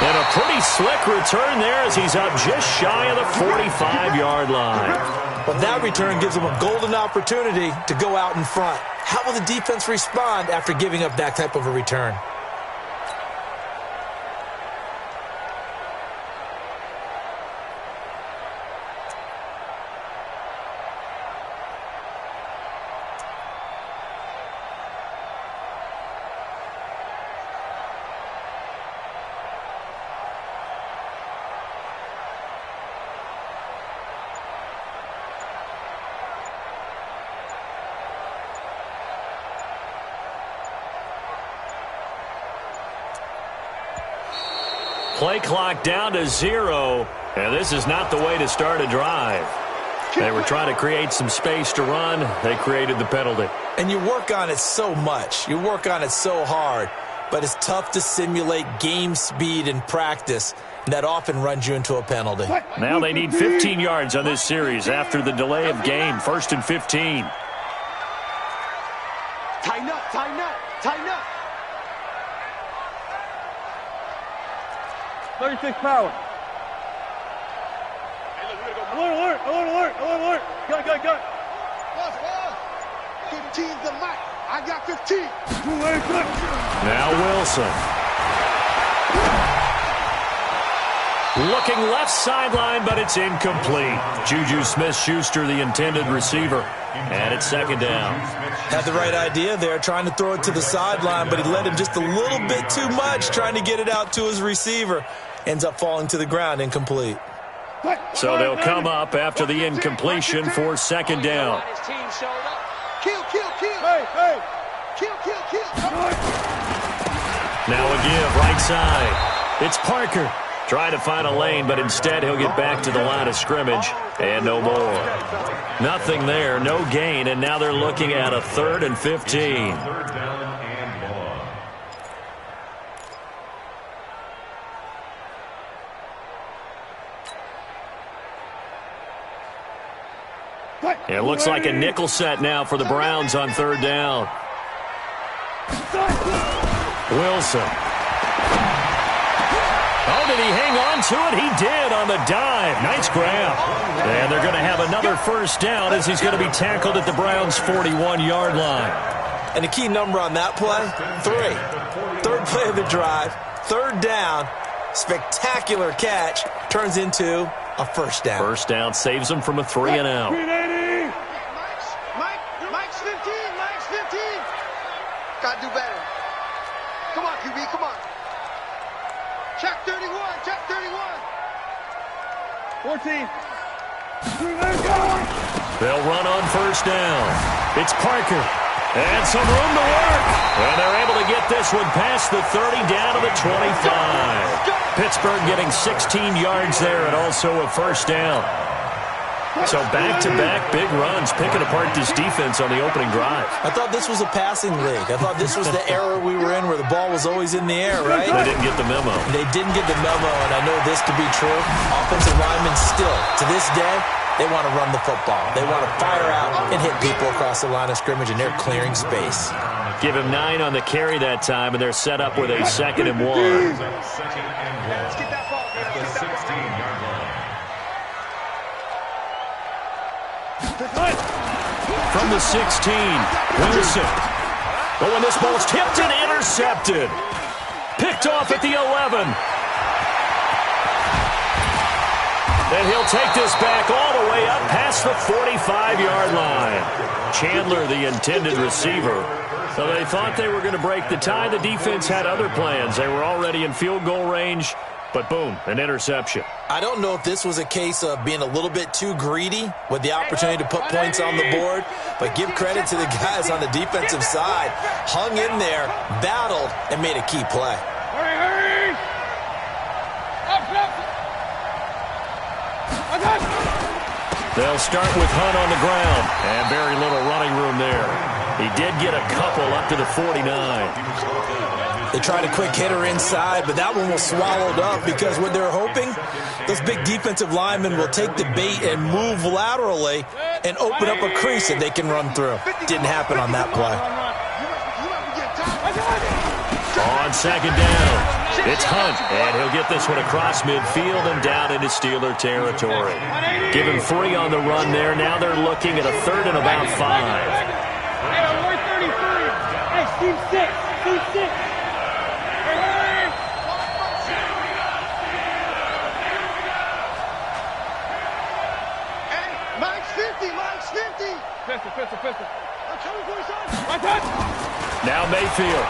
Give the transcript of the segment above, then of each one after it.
And a pretty slick return there as he's up just shy of the 45-yard line. Well, that return gives him a golden opportunity to go out in front. How will the defense respond after giving up that type of a return? Play clock down to 0, and this is not the way to start a drive. They were trying to create some space to run. They created the penalty. And you work on it so much. You work on it so hard. But it's tough to simulate game speed in practice, and that often runs you into a penalty. Now they need 15 yards on this series after the delay of game. 1st and 15. Tighten up, tighten up, tighten up. 36 power. Hey, look, we gotta go. Alert, alert, alert, alert, alert. Got. 15's the mic. I got 15. Now Wilson. Looking left sideline, but it's incomplete. Juju Smith-Schuster, the intended receiver. And it's 2nd down. Had the right idea there, trying to throw it to the sideline, but he led him just a little bit too much, trying to get it out to his receiver. Ends up falling to the ground, incomplete. So they'll come up after the incompletion for 2nd down. Kill. Hey. Kill. Now a give, right side. It's Parker. Trying to find a lane, but instead he'll get back to the line of scrimmage. And no more. Nothing there, no gain, and now they're looking at a 3rd and 15. It looks like a nickel set now for the Browns on 3rd down. Wilson. Oh, did he hang on to it? He did on the dive. Nice grab. And they're going to have another 1st down as he's going to be tackled at the Browns' 41-yard line. And the key number on that play, 3. 3rd play of the drive, 3rd down, spectacular catch, turns into a 1st down. 1st down saves him from a 3-and-out. Mike's 15. Gotta do better. Come on, QB, come on. Check 31. 14. They'll run on 1st down. It's Parker. And some room to work. And they're able to get this one past the 30 down to the 25. Pittsburgh getting 16 yards there and also a 1st down. So back-to-back big runs, picking apart this defense on the opening drive. I thought this was a passing league. I thought this was the era we were in where the ball was always in the air, right? They didn't get the memo. They didn't get the memo, and I know this to be true. Offensive linemen still, to this day, they want to run the football. They want to fire out and hit people across the line of scrimmage, and they're clearing space. Give him 9 on the carry that time, and they're set up with a 2nd and 1. Let's get that ball. From the 16, Wilson. But when this ball's tipped and intercepted. Picked off at the 11. And he'll take this back all the way up past the 45-yard line. Chandler, the intended receiver. So they thought they were going to break the tie. The defense had other plans. They were already in field goal range. But boom, an interception. I don't know if this was a case of being a little bit too greedy with the opportunity to put points on the board, but give credit to the guys on the defensive side. Hung in there, battled, and made a key play. Hurry! Up! They'll start with Hunt on the ground, and very little running room there. He did get a couple up to the 49. They tried a quick hitter inside, but that one was swallowed up because what they're hoping, those big defensive linemen will take the bait and move laterally and open up a crease that they can run through. Didn't happen on that play. On 2nd down, It's Hunt, and he'll get this one across midfield and down into Steeler territory. Give him 3 on the run there. Now they're looking at a 3rd and about 5. Hey, 133. Hey, Steve 6. Steve 6. Hey, Mike's 50. Mike's 50. Pistol. I'm coming for his son. Right touch. Now Mayfield.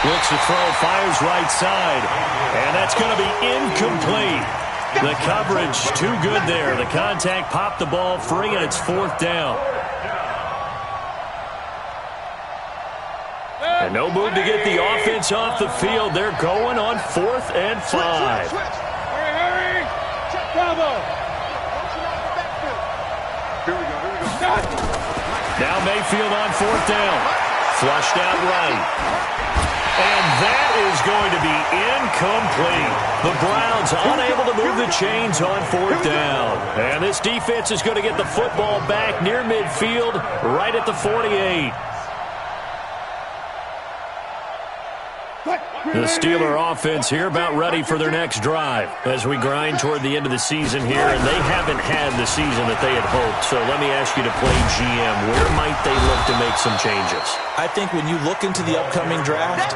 Looks to throw, fires right side. And that's going to be incomplete. The coverage too good there. The contact popped the ball free, and it's 4th down. And no move to get the offense off the field. They're going on 4th and 5. Hurry. Bravo. Here we go. Now Mayfield on 4th down. Flushed out right. And that is going to be incomplete. The Browns unable to move the chains on 4th down. And this defense is going to get the football back near midfield, right at the 48. The Steeler offense here about ready for their next drive as we grind toward the end of the season here, and they haven't had the season that they had hoped. So let me ask you to play GM. Where might they look to make some changes? I think when you look into the upcoming draft,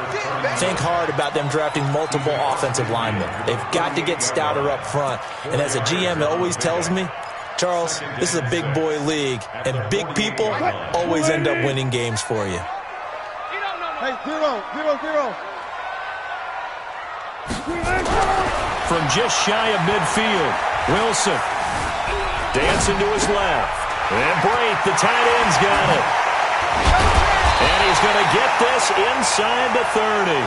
think hard about them drafting multiple offensive linemen. They've got to get stouter up front. And as a GM, it always tells me, Charles, this is a big boy league, and big people always end up winning games for you. Hey, 0. From just shy of midfield, Wilson dancing to his left. And Brate, the tight end's got it. And he's going to get this inside the 30.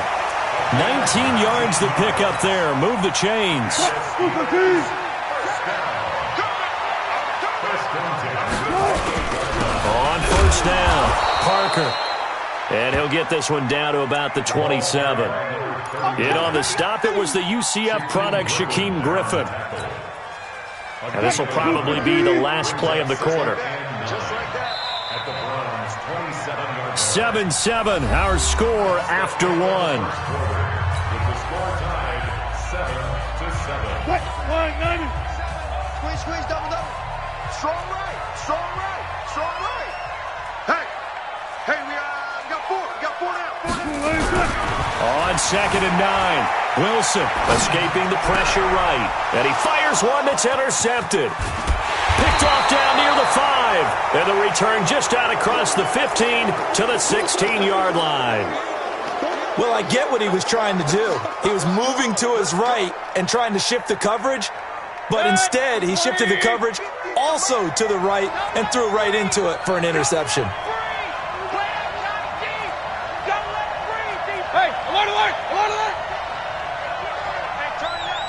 19 yards to pick up there. Move the chains. On 1st down, Parker. And he'll get this one down to about the 27. In on the stop, it was the UCF product, Shaquem Griffin. And this will probably be the last play of the quarter. 7-7, our score after 1. Squeeze, double. Strong right. Hey, we got 4. We got 4 now. On 2nd and 9, Wilson escaping the pressure right. And he fires one that's intercepted. Picked off down near the 5. And the return just out across the 15 to the 16-yard line. Well, I get what he was trying to do. He was moving to his right and trying to shift the coverage, but instead he shifted the coverage also to the right and threw right into it for an interception. Hey, alert! Hey, turn it up.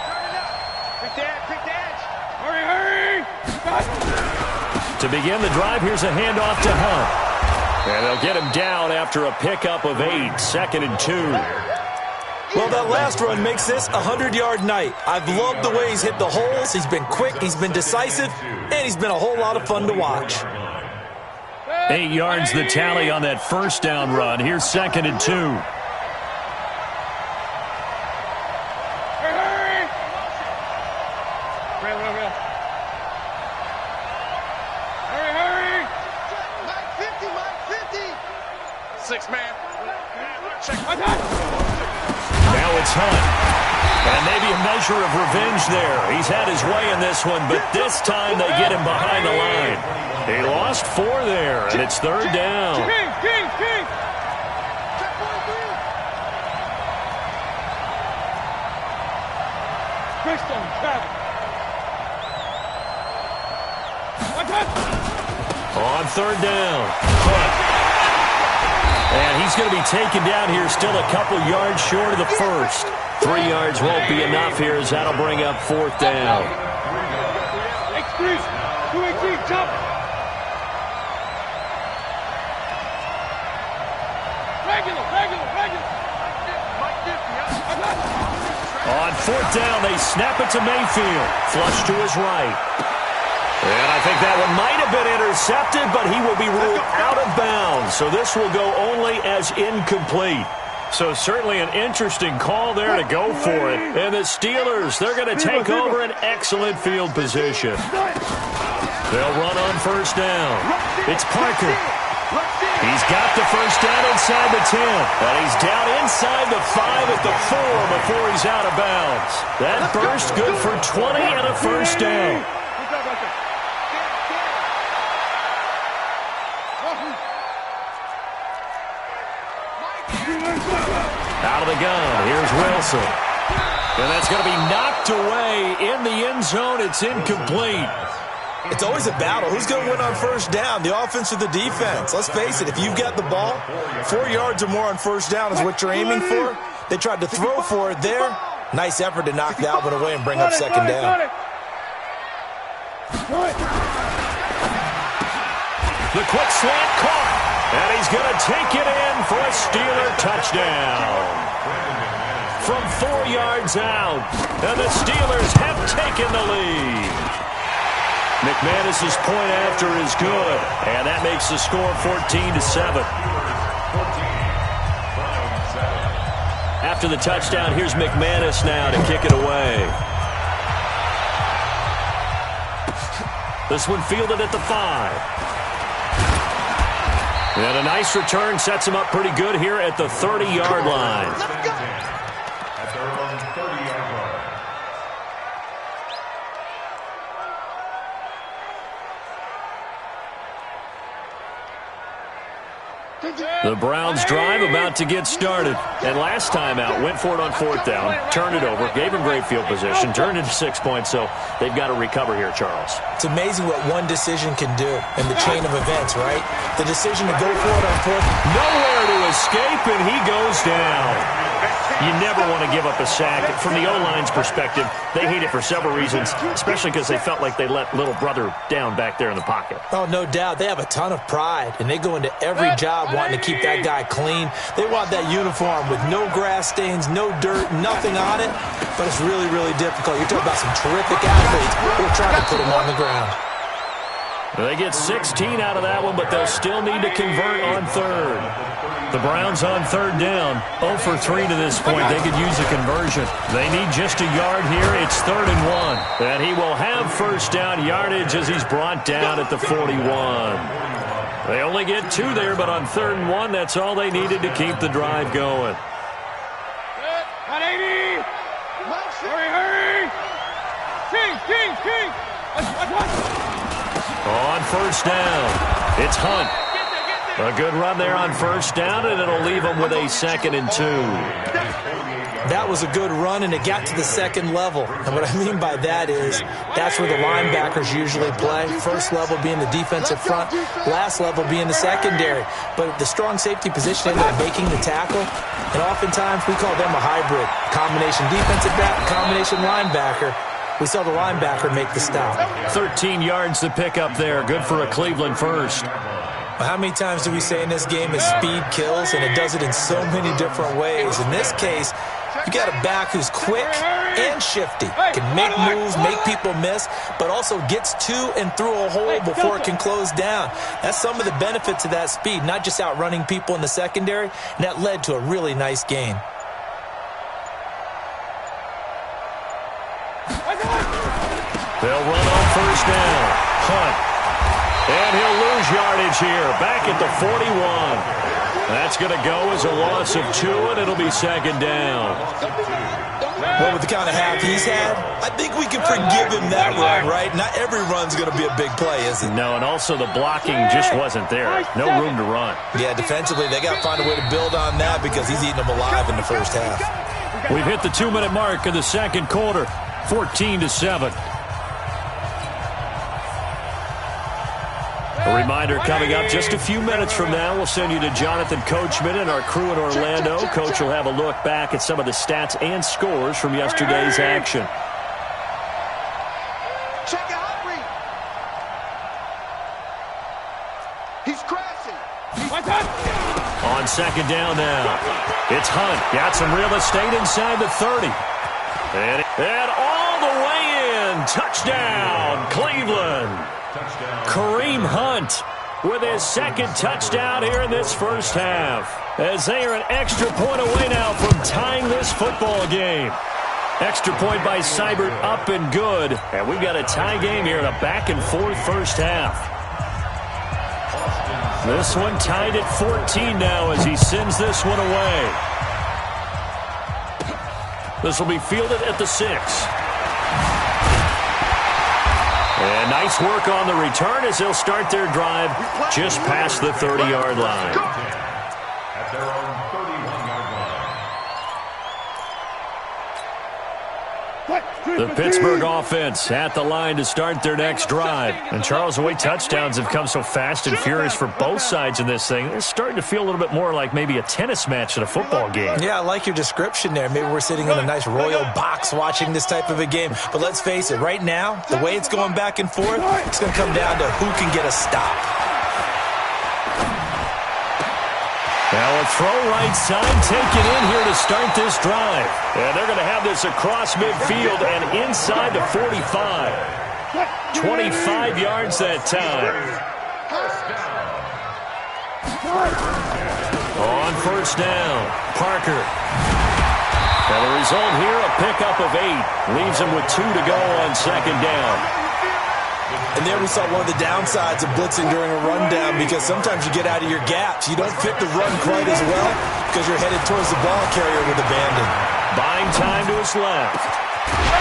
Quick the edge. Hurry! To begin the drive, here's a handoff to Hunt. And they'll get him down after a pickup of 8, 2nd and 2. Well, that last run makes this a 100-yard night. I've loved the way he's hit the holes. He's been quick, he's been decisive, and he's been a whole lot of fun to watch. 8 yards the tally on that 1st down run. Here's 2nd and 2. Hurry! Mike 50. 6-man. Check. Now it's Hunt. And maybe a measure of revenge there. He's had his way in this one, but this time they get him behind the line. He lost 4 there, and it's 3rd down. King! Check 43. Brixton, travel. On 3rd down, Hunt. And he's going to be taken down here, still a couple yards short of the 1st. 3 yards won't be enough here, as that'll bring up 4th down. Express, 218, jump. Regular. On 4th down, they snap it to Mayfield. Flush to his right. And I think that one might have been intercepted, but he will be ruled out of bounds. So this will go only as incomplete. So certainly an interesting call there to go for it. And the Steelers, they're going to take over an excellent field position. They'll run on first down. It's Parker. He's got the first down inside the 10. And he's down inside the 5 at the 4 before he's out of bounds. That burst good for 20 and a first down. Out of the gun, here's Wilson. And that's going to be knocked away in the end zone. It's incomplete. It's always a battle. Who's going to win on first down, the offense or the defense? Let's face it, if you've got the ball, 4 yards or more on first down is what you're aiming for. They tried to throw for it there. Nice effort to knock that one away and bring up second down. The quick slant caught. And he's going to take it in for a Steeler touchdown. From 4 yards out. And the Steelers have taken the lead. McManus's point after is good. And that makes the score 14-7. After the touchdown, here's McManus now to kick it away. This one fielded at the 5. And a nice return sets him up pretty good here at the 30-yard line. At their own 30-yard line. The Browns drive about to get started. And last time out, went for it on fourth down, turned it over, gave him great field position, turned it to 6 points, so they've got to recover here, Charles. It's amazing what one decision can do in the chain of events, right? The decision to go for it on fourth. Nowhere to escape, and he goes down. You never want to give up a sack. From the O-line's perspective, they hate it for several reasons, especially because they felt like they let little brother down back there in the pocket. Oh, no doubt. They have a ton of pride, and they go into every job wanting to keep that guy clean. They want that uniform with no grass stains, no dirt, nothing on it, but it's really, really difficult. You're talking about some terrific athletes who are trying to put him on the ground. They get 16 out of that one, but they'll still need to convert on third. The Browns on third down, 0 for 3 to this point. They could use a conversion. They need just a yard here. It's 3rd and 1. And he will have first down yardage as he's brought down at the 41. They only get 2 there, but on 3rd and 1, that's all they needed to keep the drive going. 180! Hurry! King! On first down, it's Hunt. A good run there on first down, and it'll leave him with a 2nd and 2. That was a good run, and it got to the second level. And what I mean by that is that's where the linebackers usually play. First level being the defensive front, last level being the secondary. But the strong safety position ended up making the tackle, and oftentimes we call them a hybrid. Combination defensive back, combination linebacker. We saw the linebacker make the stop. 13 yards to pick up there. Good for a Cleveland first. How many times do we say in this game is speed kills, and it does it in so many different ways. In this case, you got a back who's quick and shifty, can make moves, make people miss, but also gets to and through a hole before it can close down. That's some of the benefits of that speed, not just outrunning people in the secondary, and that led to a really nice gain. They'll run on first down. Hunt. And he'll lose yardage here, back at the 41. That's going to go as a loss of 2, and it'll be 2nd down. Well, with the kind of half he's had, I think we can forgive him that run, right? Not every run's going to be a big play, is it? No, and also the blocking just wasn't there. No room to run. Yeah, defensively, they got to find a way to build on that because he's eating them alive in the first half. We've hit the 2-minute mark of the second quarter, 14-7. A reminder coming up just a few minutes from now, we'll send you to Jonathan Coachman and our crew in Orlando. Coach will have a look back at some of the stats and scores from yesterday's action. Check out Reed. He's crashing. On second down now, it's Hunt. Got some real estate inside the 30. And all the way in. Touchdown, Cleveland. Kareem Hunt with his second touchdown here in this first half, as they are an extra point away now from tying this football game. Extra point by Seibert, up and good. And we've got a tie game here in a back-and-forth first half. This one tied at 14 now as he sends this one away. This will be fielded at the 6. And nice work on the return as they'll start their drive just past the 30-yard line. At their own 31-yard line. The Pittsburgh offense at the line to start their next drive. And Charles, the way touchdowns have come so fast and furious for both sides in this thing, it's starting to feel a little bit more like maybe a tennis match at a football game. Yeah, I like your description there. Maybe we're sitting in a nice royal box watching this type of a game. But let's face it, right now, the way it's going back and forth, it's going to come down to who can get a stop. Now a throw right side taken in here to start this drive. And they're going to have this across midfield and inside the 45. 25 yards that time. On first down, Parker. And the result here, a pickup of 8. Leaves him with 2 to go on second down. And there we saw one of the downsides of blitzing during a rundown, because sometimes you get out of your gaps. You don't fit the run quite as well because you're headed towards the ball carrier with abandon. Buying time to his left.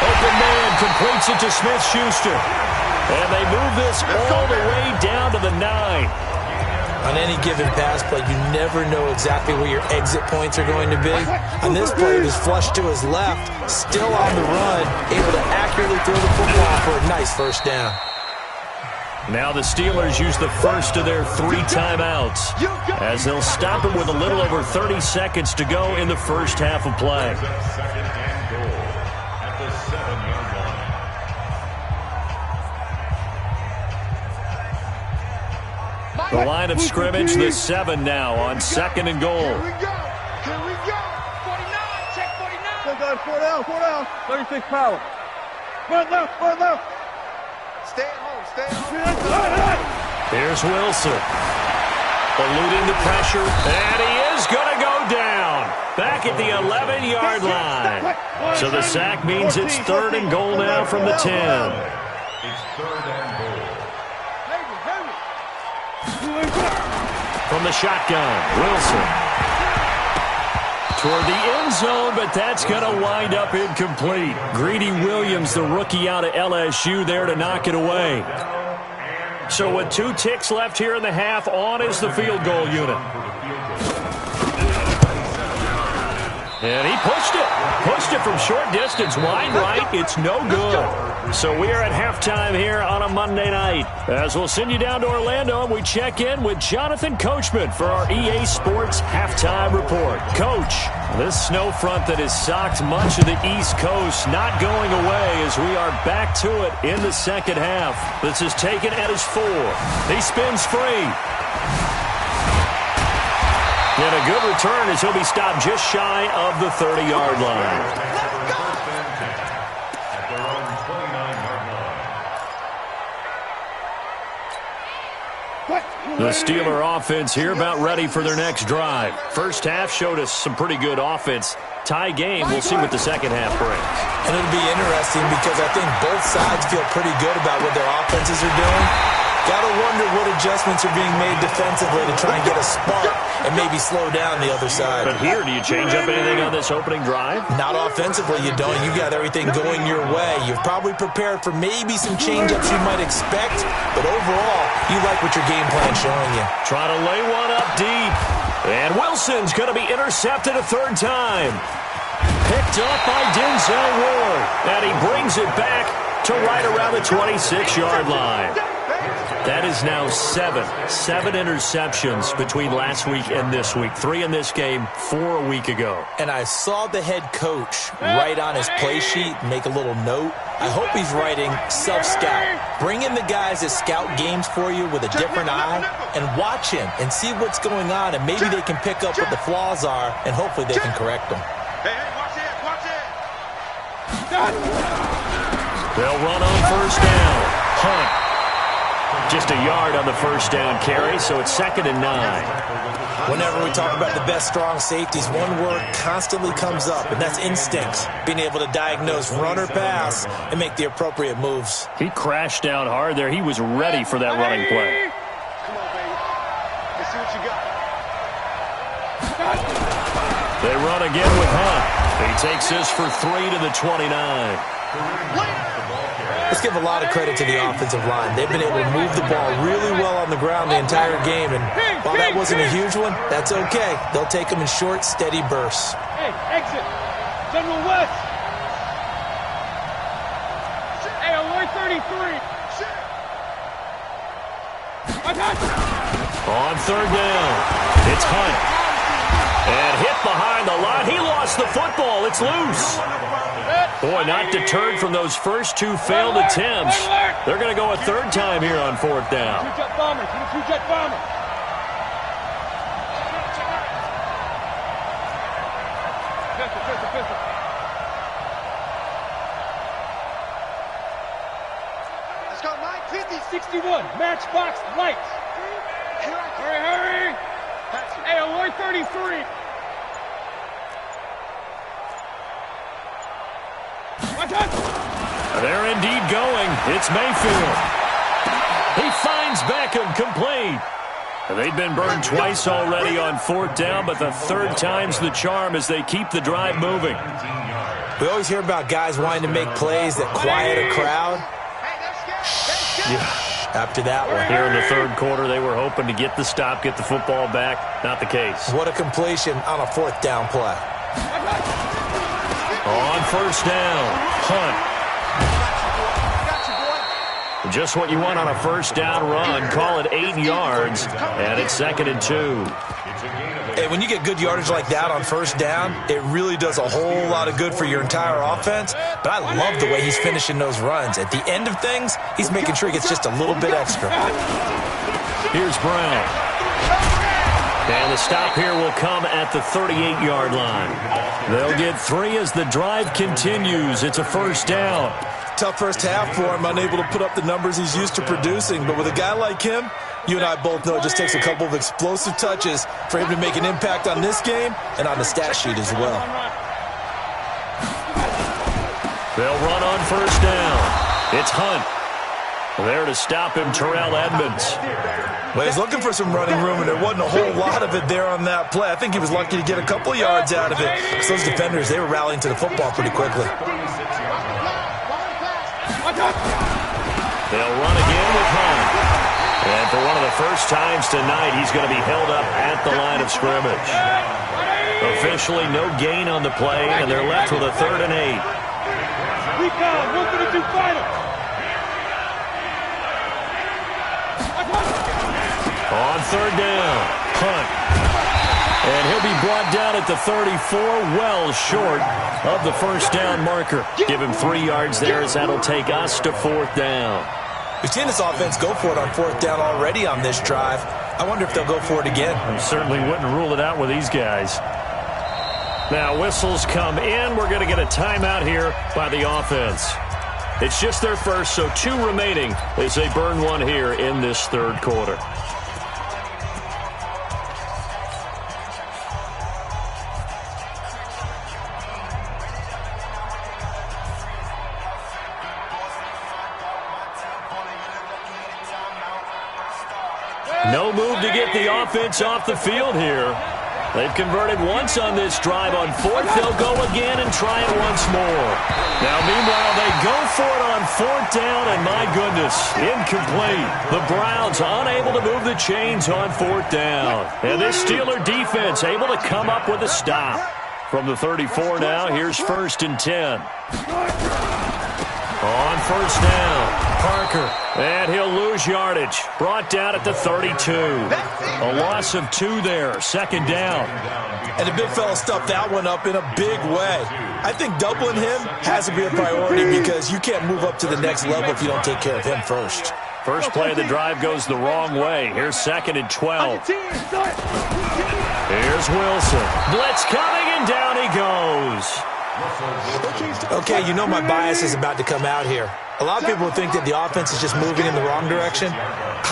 Open man completes it to Smith-Schuster. And they move this all the way down to the 9. On any given pass play, you never know exactly where your exit points are going to be. On this play, it was flushed to his left, still on the run, able to accurately throw the football for a nice first down. Now the Steelers use the first of their 3 timeouts, as they'll stop him with a little over 30 seconds to go in the first half of play. Second and goal at the 7-yard line. The line of scrimmage, the 7 now on second and goal. Here we go. Here we go. 49, check 49. 4 down, 36 power. Run left. Stay at home. Stay at home. Here's Wilson. Eluding the pressure, and he is going to go down. Back at the 11-yard line. So the sack means it's 3rd and goal now from the 10. It's 3rd and goal. From the shotgun, Wilson. Toward the end zone, but that's going to wind up incomplete. Greedy Williams, the rookie out of LSU, there to knock it away. So with 2 ticks left here in the half, on is the field goal unit. And he pushed it. Pushed it from short distance, wide right. It's no good. So we are at halftime here on a Monday night. As we'll send you down to Orlando, and we check in with Jonathan Coachman for our EA Sports Halftime Report. Coach, this snow front that has socked much of the East Coast not going away as we are back to it in the second half. This is taken at his 4. He spins free. And a good return as he'll be stopped just shy of the 30-yard line. At their own 29-yard line. The Steeler offense here about ready for their next drive. First half showed us some pretty good offense. Tie game, we'll see what the second half brings. And it'll be interesting because I think both sides feel pretty good about what their offenses are doing. Got to wonder what adjustments are being made defensively to try and get a spark and maybe slow down the other side. But here, do you change up anything on this opening drive? Not offensively, you don't. You got everything going your way. You've probably prepared for maybe some change-ups you might expect, but overall, you like what your game plan's showing you. Try to lay one up deep. And Wilson's going to be intercepted a 3rd time. Picked up by Denzel Ward. And he brings it back to right around the 26-yard line. That is now 7 interceptions between last week and this week. 3 in this game, 4 a week ago. And I saw the head coach write on his play sheet, make a little note. I hope he's writing self-scout. Bring in the guys that scout games for you with a different eye and watch him and see what's going on, and maybe they can pick up what the flaws are, and hopefully they can correct them. Hey, watch it, watch it. They'll run on first down. Hunt. Just a yard on the first down carry, so it's 2nd and 9. Whenever we talk about the best strong safeties, one word constantly comes up, and that's instincts. Being able to diagnose run or pass and make the appropriate moves. He crashed down hard there. He was ready for that running play. Come on, baby. Let's see what you got. They run again with Hunt. He takes this for 3 to the 29. Let's give a lot of credit to the offensive line. They've been able to move the ball really well on the ground the entire game, and while that wasn't a huge one, that's okay. They'll take them in short, steady bursts. Hey, exit. General West. Hey, alert 33. On 3rd down, it's Hunt. And hit behind the line. He lost the football. It's loose. Boy, not deterred from those first 2 failed attempts. They're going to go a 3rd time here on 4th down. Two-jet bomber. Two-jet bomber. Pistol. Let's go, 950. 61. Matchbox lights. Hurry. Hey, alert 33. They're indeed going. It's Mayfield. He finds Beckham complete. They've been burned twice already on 4th down, but the 3rd time's the charm as they keep the drive moving. We always hear about guys wanting to make plays that quiet a crowd. After that one. Here in the 3rd quarter, they were hoping to get the stop, get the football back. Not the case. What a completion on a 4th down play. On 1st down, Hunt. Just what you want on a 1st down run. Call it 8 yards, and it's 2nd and 2. Hey, when you get good yardage like that on 1st down, it really does a whole lot of good for your entire offense. But I love the way he's finishing those runs. At the end of things, he's making sure he gets just a little bit extra. Here's Brown. And the stop here will come at the 38-yard line. They'll get 3 as the drive continues. It's a 1st down. Tough first half for him, unable to put up the numbers he's used to producing. But with a guy like him, you and I both know it just takes a couple of explosive touches for him to make an impact on this game and on the stat sheet as well. They'll run on 1st down. It's Hunt. There to stop him, Terrell Edmonds. Well, he's looking for some running room, and there wasn't a whole lot of it there on that play. I think he was lucky to get a couple yards out of it, because those defenders, they were rallying to the football pretty quickly. They'll run again with Hunt. And for one of the first times tonight, he's going to be held up at the line of scrimmage. Officially no gain on the play, and they're left with a 3rd and 8. Recon, 132 final. On 3rd down, Hunt. And he'll be brought down at the 34, well short of the 1st down marker. Give him 3 yards there as that'll take us to 4th down. We've seen this offense go for it on 4th down already on this drive. I wonder if they'll go for it again. I certainly wouldn't rule it out with these guys. Now whistles come in. We're going to get a timeout here by the offense. It's just their first, so 2 remaining as they burn 1 here in this 3rd quarter. No move to get the offense off the field here. They've converted once on this drive. On 4th, they'll go again and try it once more. Now, meanwhile, they go for it on 4th down, and my goodness, incomplete. The Browns unable to move the chains on 4th down. And this Steeler defense able to come up with a stop. From the 34 now, here's 1st and 10. On 1st down, Parker, and he'll lose yardage. Brought down at the 32. A loss of 2 there, 2nd down. And the big fella stuffed that one up in a big way. I think doubling him has to be a priority because you can't move up to the next level if you don't take care of him first. First play of the drive goes the wrong way. Here's 2nd and 12. Here's Wilson. Blitz coming, and down he goes. Okay, you know my bias is about to come out here. A lot of people think that the offense is just moving in the wrong direction.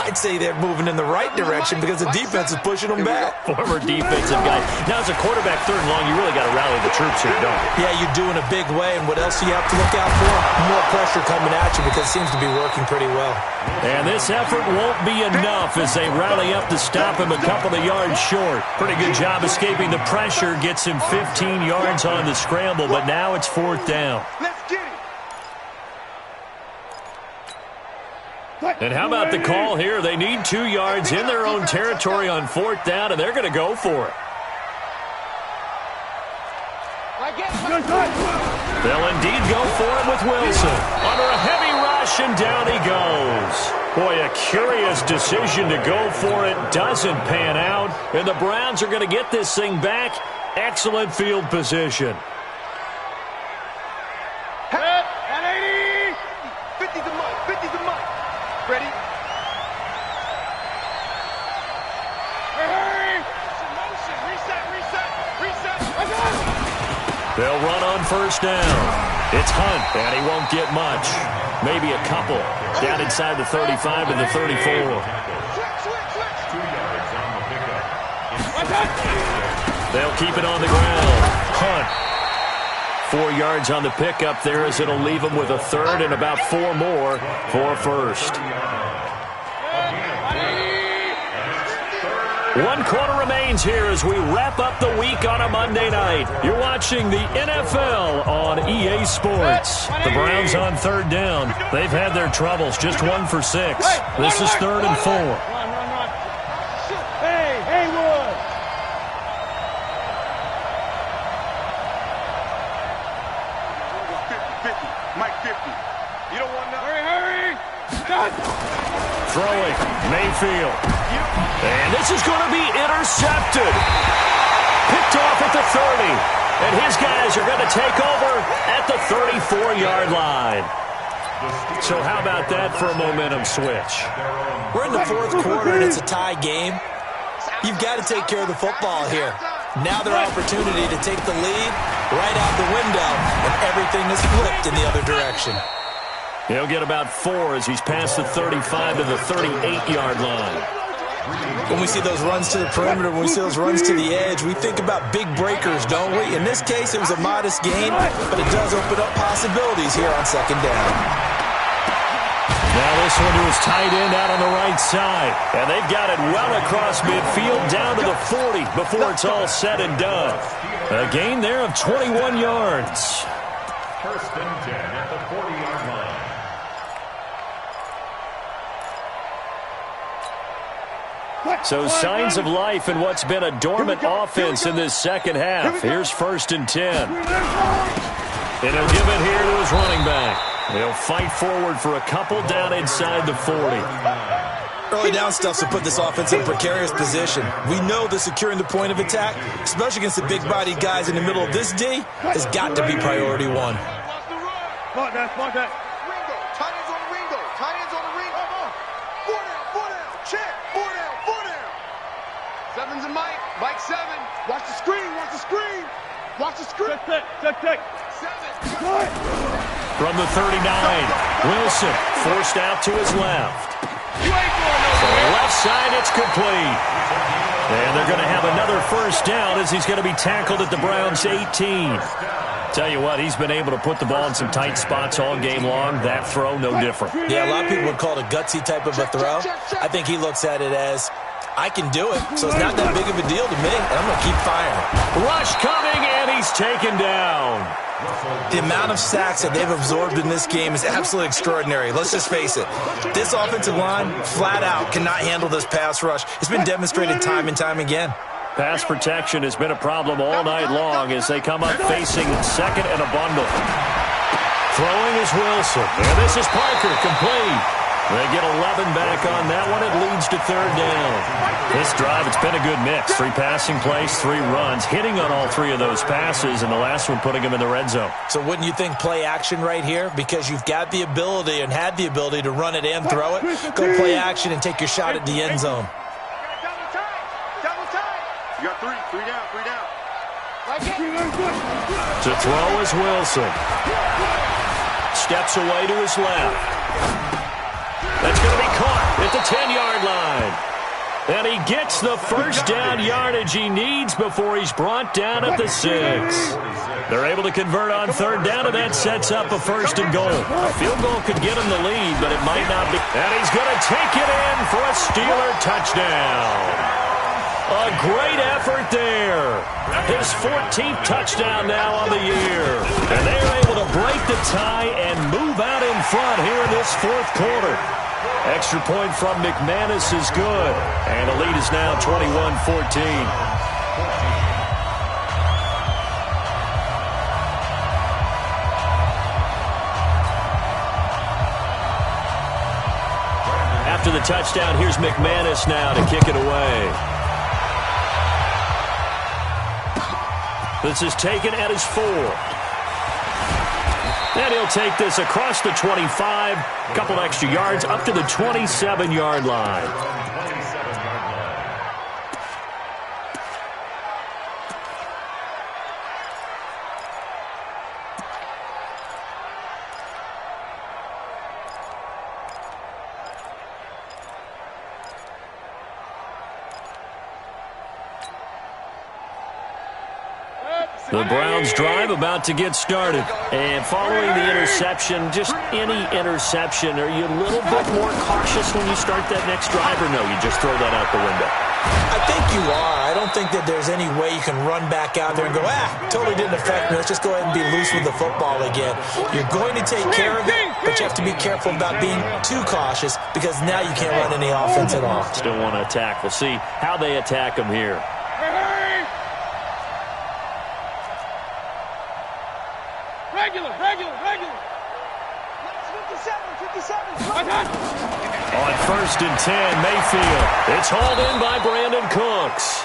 I'd say they're moving in the right direction because the defense is pushing them back. Former defensive guy. Now, as a quarterback, 3rd and long, you really got to rally the troops here, don't you? Yeah, you do in a big way. And what else do you have to look out for? More pressure coming at you because it seems to be working pretty well. And this effort won't be enough as they rally up to stop him a couple of yards short. Pretty good job escaping the pressure. Gets him 15 yards on the scramble, but now it's 4th down. Let's get it. And how about the call here? They need 2 yards in their own territory on 4th down, and they're going to go for it. They'll indeed go for it with Wilson. Under a heavy rush, and down he goes. Boy, a curious decision to go for it. Doesn't pan out, and the Browns are going to get this thing back. Excellent field position. 50 to Mike. 50 to Mike. Ready? Hey! Motion. Reset. They'll run on 1st down. It's Hunt, and he won't get much. Maybe a couple. Down inside the 35 to the 34. Switch. 2 yards on the pickup. They'll keep it on the ground. Hunt. 4 yards on the pickup there as it'll leave them with a 3rd and about 4 more for 1st. 1 quarter remains here as we wrap up the week on a Monday night. You're watching the NFL on EA Sports. The Browns on 3rd down. They've had their troubles, just 1 for 6. This is 3rd and 4. Hey, Haywood! Mike 50. You don't want nothing. Hurry! Throwing, Mayfield. And this is going to be intercepted. Picked off at the 30. And his guys are going to take over at the 34-yard line. So how about that for a momentum switch? We're in the 4th quarter, and it's a tie game. You've got to take care of the football here. Now their opportunity to take the lead right out the window, and everything is flipped in the other direction. He'll get about 4 as he's past the 35 to the 38-yard line. When we see those runs to the perimeter, when we see those runs to the edge, we think about big breakers, don't we? In this case, it was a modest gain, but it does open up possibilities here on 2nd down. Now this one to his tight end out on the right side. And they've got it well across midfield down to the 40 before it's all said and done. A gain there of 21 yards. 1st and 10 at the 40-yard line. So signs of life in what's been a dormant offense in this 2nd half. Here's 1st and 10. And he'll give it here to his running back. They'll fight forward for a couple down inside the 40. Early down stuff to put this offense in a precarious position. We know that securing the point of attack, especially against the big-bodied guys in the middle of this D, has got to be priority 1. Spot that. Ringo. Tight ends on the Ringo. Tight ends on the Ringo. 4 down. Check. 4 down. 7's a Mike. Mike 7. Watch the screen. Check. 7. From the 39, Wilson forced out to his left. So left side, it's complete. And they're going to have another 1st down as he's going to be tackled at the Browns' 18. Tell you what, he's been able to put the ball in some tight spots all game long. That throw, no different. Yeah, a lot of people would call it a gutsy type of a throw. I think he looks at it as, I can do it, so it's not that big of a deal to me, and I'm going to keep firing. Rush coming, and he's taken down. The amount of sacks that they've absorbed in this game is absolutely extraordinary. Let's just face it. This offensive line, flat out, cannot handle this pass rush. It's been demonstrated time and time again. Pass protection has been a problem all night long as they come up facing 2nd and a bundle. Throwing is Wilson. And this is Parker, complete. They get 11 back on that one. It leads to 3rd down. This drive, it's been a good mix. 3 passing plays, 3 runs, hitting on all 3 of those passes, and the last one putting them in the red zone. So wouldn't you think play action right here? Because you've got the ability and had the ability to run it and throw it. Go play action and take your shot at the end zone. Double time. You got 3 down. To throw is Wilson. steps away to his left. That's going to be caught at the 10-yard line. And he gets the first down yardage he needs before he's brought down at the 6. They're able to convert on third down, and that sets up a 1st and goal. A field goal could get him the lead, but it might not be. And he's going to take it in for a Steeler touchdown. A great effort there. His 14th touchdown now on the year. And they're able to break the tie and move out in front here in this 4th quarter. Extra point from McManus is good. And the lead is now 21-14. After the touchdown, here's McManus now to kick it away. This is taken at his 4. And he'll take this across the 25, a couple extra yards, up to the 27-yard line. The Browns drive about to get started. And following the interception, just any interception, are you a little bit more cautious when you start that next drive, or no, you just throw that out the window? I think you are. I don't think that there's any way you can run back out there and go, totally didn't affect me. Let's just go ahead and be loose with the football again. You're going to take care of it, but you have to be careful about being too cautious because now you can't run any offense at all. Still want to attack. We'll see how they attack him here. Regular. 57. On 1st and 10, Mayfield. It's hauled in by Brandon Cooks.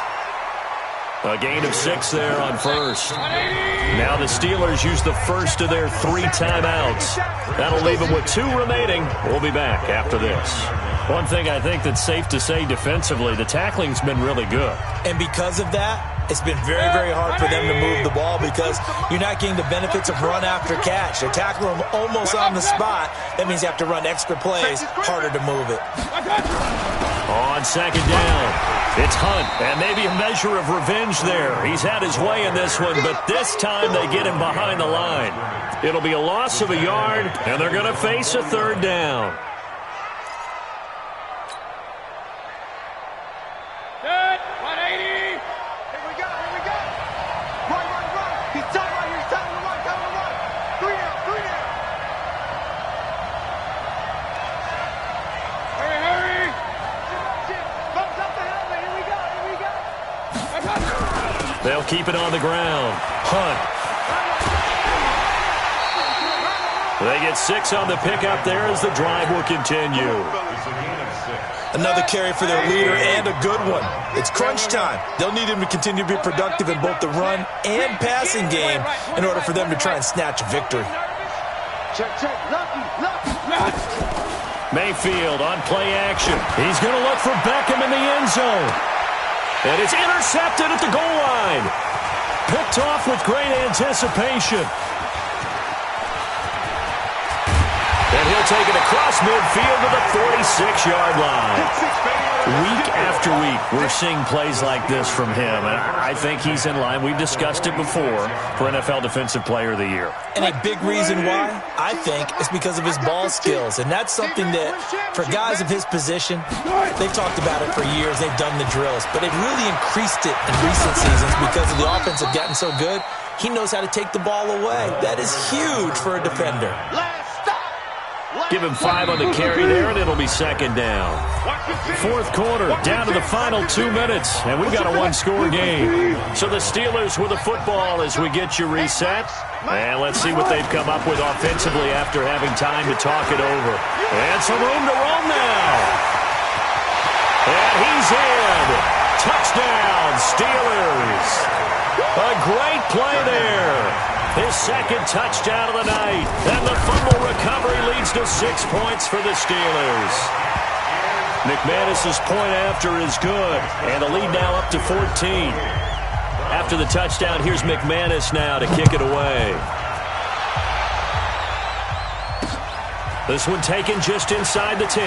A gain of 6 there on 1st. Now the Steelers use the first of their 3 timeouts. That'll leave them with 2 remaining. We'll be back after this. One thing I think that's safe to say defensively, the tackling's been really good. And because of that, it's been very, very hard for them to move the ball because you're not getting the benefits of run after catch. They're tackling them almost on the spot. That means you have to run extra plays, harder to move it. On 2nd down, it's Hunt, and maybe a measure of revenge there. He's had his way in this one, but this time they get him behind the line. It'll be a loss of a yard, and they're going to face a 3rd down. They'll keep it on the ground. Hunt. They get 6 on the pickup there as the drive will continue. Another carry for their leader and a good one. It's crunch time. They'll need him to continue to be productive in both the run and passing game in order for them to try and snatch a victory. Check. Lucky. Mayfield on play action. He's going to look for Beckham in the end zone. And it's intercepted at the goal line. Picked off with great anticipation. And he'll take it across midfield to the 46-yard line. Week after week, we're seeing plays like this from him. And I think he's in line. We've discussed it before for NFL Defensive Player of the Year. And a big reason why, I think, is because of his ball skills. And that's something that, for guys of his position, they've talked about it for years. They've done the drills. But they've really increased it in recent seasons because of the offense have gotten so good. He knows how to take the ball away. That is huge for a defender. Give him 5 on the carry there, and it'll be 2nd down. 4th quarter, down to the final 2 minutes, and we've got a 1-score game. So the Steelers with the football as we get you reset. And let's see what they've come up with offensively after having time to talk it over. And some room to roam now. And he's in. Touchdown, Steelers. A great play there. His 2nd touchdown of the night. And the fumble recovery leads to 6 points for the Steelers. McManus's point after is good. And the lead now up to 14. After the touchdown, here's McManus now to kick it away. This one taken just inside the 10.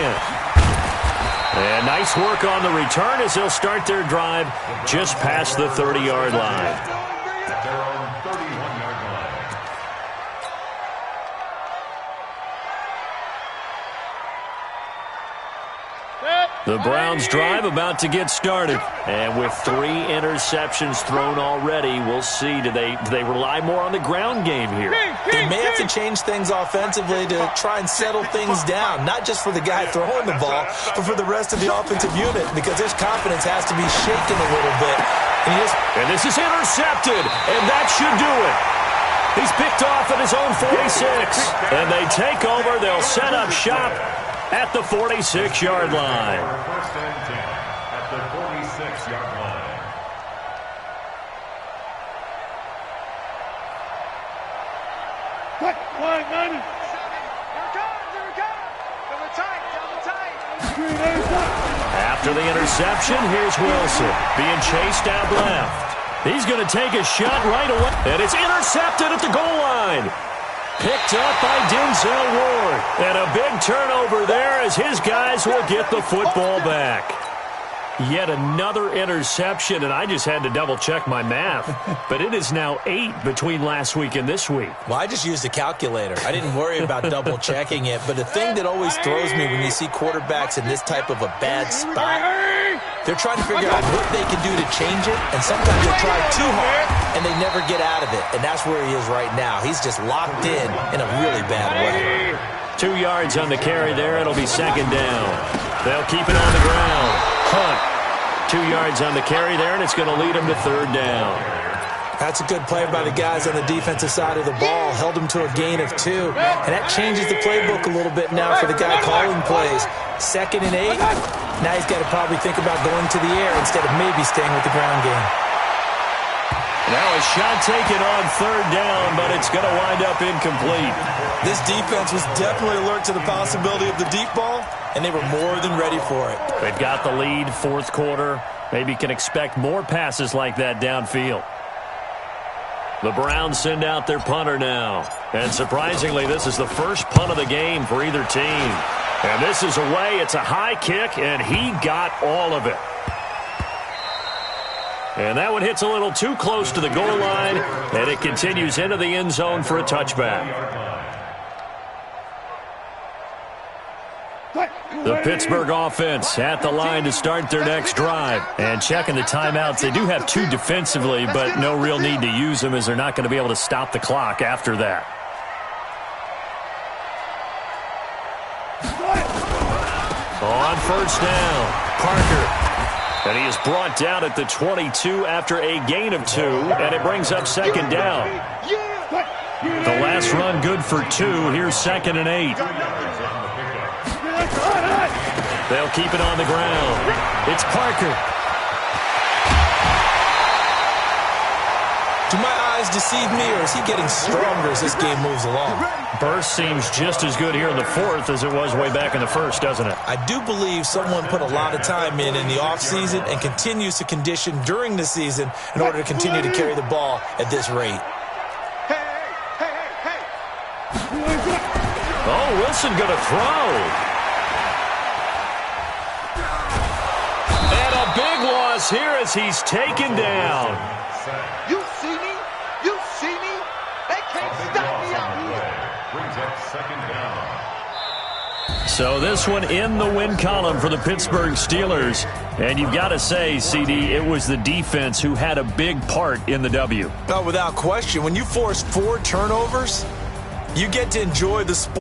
And nice work on the return as they'll start their drive just past the 30-yard line. At their own 31-yard line. The Browns drive about to get started. And with 3 interceptions thrown already, we'll see. Do they rely more on the ground game here? They may have to change things offensively to try and settle things down, not just for the guy throwing the ball, but for the rest of the offensive unit, because his confidence has to be shaken a little bit. And this is intercepted, and that should do it. He's picked off at his own 46, and they take over. They'll set up shop at the 46-yard line. First and 10 at the 46-yard line. Quick, line, 90. Here it comes. Double tight. After the interception, here's Wilson being chased out left. He's going to take a shot right away, and it's intercepted at the goal line. Picked up by Denzel Ward. And a big turnover there as his guys will get the football back. Yet another interception, and I just had to double-check my math. But it is now 8 between last week and this week. Well, I just used a calculator. I didn't worry about double-checking it. But the thing that always throws me when you see quarterbacks in this type of a bad spot, they're trying to figure out what they can do to change it. And sometimes they try too hard, and they never get out of it. And that's where he is right now. He's just locked in a really bad way. 2 yards on the carry there. It'll be second down. They'll keep it on the ground. Hunt. 2 yards on the carry there, and it's going to lead him to third down. That's a good play by the guys on the defensive side of the ball. Held him to a gain of 2. And that changes the playbook a little bit now for the guy calling plays. 2nd and 8. Now he's got to probably think about going to the air instead of maybe staying with the ground game. Now a shot taken on third down, but it's going to wind up incomplete. This defense was definitely alert to the possibility of the deep ball, and they were more than ready for it. They've got the lead, fourth quarter. Maybe can expect more passes like that downfield. The Browns send out their punter now. And surprisingly, this is the first punt of the game for either team. And this is away. It's a high kick, and he got all of it. And that one hits a little too close to the goal line, and it continues into the end zone for a touchback. The Pittsburgh offense at the line to start their next drive. And checking the timeouts, they do have 2 defensively, but no real need to use them as they're not going to be able to stop the clock after that. On first down, Parker. And he is brought down at the 22 after a gain of 2, and it brings up second down. The last run good for 2. Here's 2nd and 8. They'll keep it on the ground. It's Parker. Do my eyes deceive me, or is he getting stronger as this game moves along? Burst seems just as good here in the fourth as it was way back in the first, doesn't it? I do believe someone put a lot of time in the offseason and continues to condition during the season in order to continue to carry the ball at this rate. Hey. Oh, Wilson going to throw. And a big loss here as he's taken down. You see me? You see me? They can't stop me out here. Brings up second down. So this one in the win column for the Pittsburgh Steelers. And you've got to say, CD, it was the defense who had a big part in the W. Oh, without question. When you force 4 turnovers, you get to enjoy the sport.